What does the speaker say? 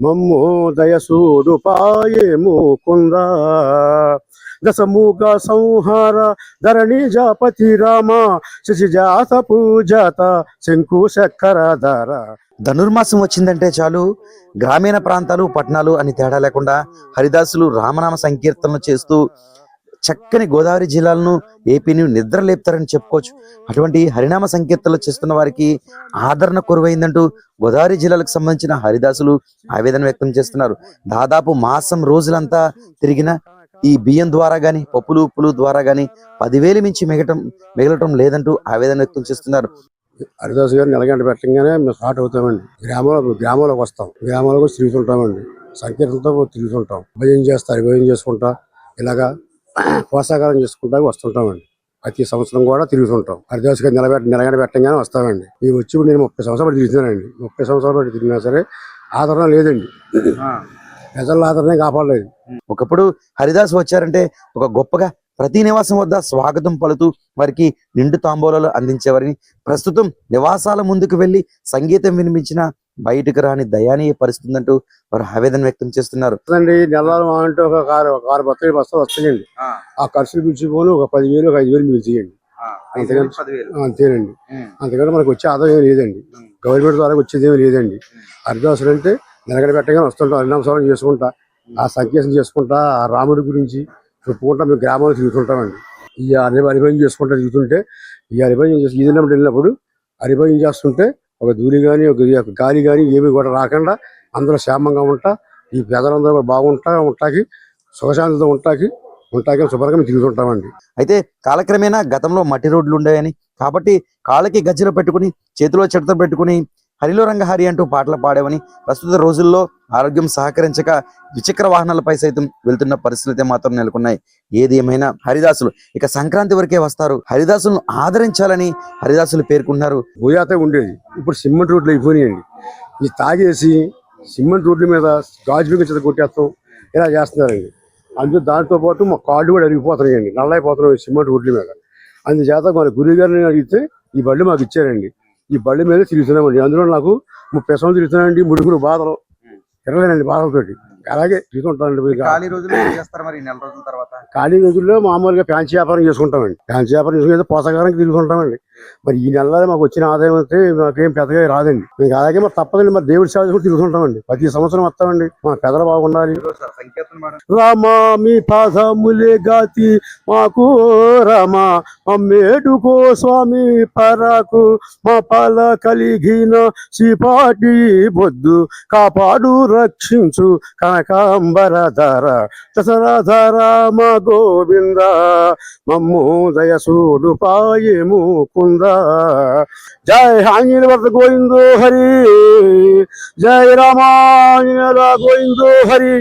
మమ్ము దయసూడు పాయే ముకుంద దశముఖ సంహార ధరణి జాపతి రామ శశిజాత పూజాత శంకు చక్రధర. ధనుర్మాసం వచ్చిందంటే చాలు గ్రామీణ ప్రాంతాలు పట్టణాలు అని తేడా లేకుండా హరిదాసులు రామనామ సంకీర్తనలు చేస్తూ చక్కని గోదావరి జిల్లాలను ఏపీని నిద్ర లేపుతారని చెప్పుకోవచ్చు. అటువంటి హరినామ సంకీర్తనలు చేస్తున్న వారికి ఆదరణ కొరువైందంటూ గోదావరి జిల్లాలకు సంబంధించిన హరిదాసులు ఆవేదన వ్యక్తం చేస్తున్నారు. దాదాపు మాసం రోజులంతా తిరిగిన ఈ బియ్యం ద్వారా గాని పప్పులు ఉప్పులు ద్వారా గాని 10,000 మించి మిగలటం లేదంటూ ఆవేదన వ్యక్తం చేస్తున్నారు. హరిదాసు గారిని ఎలాగంటే పెట్టంగానే మేము స్టార్ట్ అవుతామండి. గ్రామంలోకి వస్తాం, గ్రామాలకు తిరుగుతుంటామండి. సంకీర్తనతో తిరుగుతుంటాం, భజన చేస్తా భజన చేసుకుంటా ఇలాగా కోసాగారం చేసుకుంటా వస్తుంటామండి. ప్రతి సంవత్సరం కూడా తిరుగుతుంటాం. హరిదాసు గారు నిలగంట పెట్టంగానే వస్తామండి. ఈ వచ్చి నేను 30 సంవత్సరాలు తిరుగుతున్నానండి. 30 సంవత్సరాలు బట్టి తిరిగినా సరే ఆదరణ లేదండి. ప్రజల ఆదరణ కాపాడలేదు. ఒకప్పుడు హరిదాసు వచ్చారంటే ఒక గొప్పగా ప్రతి నివాసం వద్ద స్వాగతం పలుతూ వారికి నిండు తాంబూలాలు అందించేవారిని. ప్రస్తుతం నివాసాల ముందుకు వెళ్లి సంగీతం వినిపించిన బయటకు రాని దయానీయ పరిస్థితి అంటూ వారు ఆవేదన వ్యక్తం చేస్తున్నారు. నెలలు అంటే ఒక కారు బస్తాలు వస్తాయండి. ఆ ఖర్చులు పిలిచిపోను ఒక 10,000 ఒక 5,000 పిలిచేయండి. అంతేనండి. అంతకంటే మనకు వచ్చే ఆదాయం లేదండి. గవర్నమెంట్ ద్వారా వచ్చేది ఏమి లేదండి. హరిదాసులు అంటే నిలగడ పెట్టగానే వస్తుంటాం, హరినామస్మరణ చేసుకుంటా, ఆ సంకీర్తన చేసుకుంటా, ఆ రాముడి గురించి చెప్పుకుంటా మేము గ్రామాలు తిరుగుతుంటామండి. ఈ హరిభజన చేసుకుంటా తిరుగుతుంటే ఈ హరిభజన ఈదినప్పుడు వెళ్ళినప్పుడు హరిభజన చేస్తుంటే ఒక ధూళి కానీ ఒక గాలి కానీ ఏమి కూడా రాకుండా అందరూ క్షేమంగా ఉంటా, ఈ ప్రజలందరూ కూడా ఉంటాకి సుఖశాంతితో ఉంటాకి శుభ్రంగా మేము తిరుగుతుంటామండి. అయితే కాలక్రమేణా గతంలో మట్టి రోడ్లు ఉండేవని కాబట్టి కాళ్ళకి గజ్జలు పెట్టుకుని చేతిలో చెడత పెట్టుకుని హరిలో రంగహరి అంటూ పాటలు పాడేవని, ప్రస్తుత రోజుల్లో ఆరోగ్యం సహకరించక ద్విచక్ర వాహనాలపై సైతం వెళ్తున్న పరిస్థితులు మాత్రం నెలకొన్నాయి. ఏది ఏమైనా హరిదాసులు ఇక సంక్రాంతి వరకే వస్తారు. హరిదాసులను ఆదరించాలని హరిదాసులు పేర్కొన్నారు. భూయాత ఉండేది, ఇప్పుడు సిమెంట్ రోడ్లు అయిపోయినాయండి. ఈ తాగేసి సిమెంట్ రోడ్ల మీద గాజు బిగించద కొట్టేస్తాం ఇలా చేస్తున్నారండి. అందులో దాంతో పాటు మా కాళ్ళు కూడా అరిగిపోతున్నాయండి, నల్లైపోతున్నాయి సిమెంట్ రోడ్ల మీద. అందుచేత మన గురువు గారిని అడిగితే ఈ బళ్ళు మాకు ఇచ్చారండి. ఈ బళ్ళు మీద తిరుగుతున్నామండి. అందులో నాకు 30 సంవత్సరాలు తిరుగుతున్నానండి. ముడుగులు బాధలు తిరగలేనండి, బాధలతోటి అలాగే తిరుగుతుంటానండి. ఖాళీ రోజుల్లో మామూలుగా ఫ్యాన్సీ వ్యాపారం చేసుకుంటామండి. ఫ్యాన్సీ వ్యాపారం చేసుకుంటే పోషకానికి తిరుగుతుంటామండి. మరి ఈ నెలలో మాకు వచ్చిన ఆదాయం అయితే మాకేం పెద్దగా రాదండి. మీకు అలాగే మరి తప్పదండి, మరి దేవుడి సేవ చేసుకుంటూ తిరుగుతుంటామండి. ప్రతి సంవత్సరం వస్తామండి, మన పెద్దలు బాగుండాలి. రామా మీ పాదములే గాతి మాకు రామా మేటుకో స్వామి పరాకు మా పాల కలిగిన సిపాటి బొద్దు కాపాడు రక్షించు కనకాంబరధర దశరథ రామ గోవింద మమ్ము దయసూడు పాయే ముకుంద. జై ఆంజనేయ గోవిందో హరి, జై రామాంజనేయ గోవిందో హరి.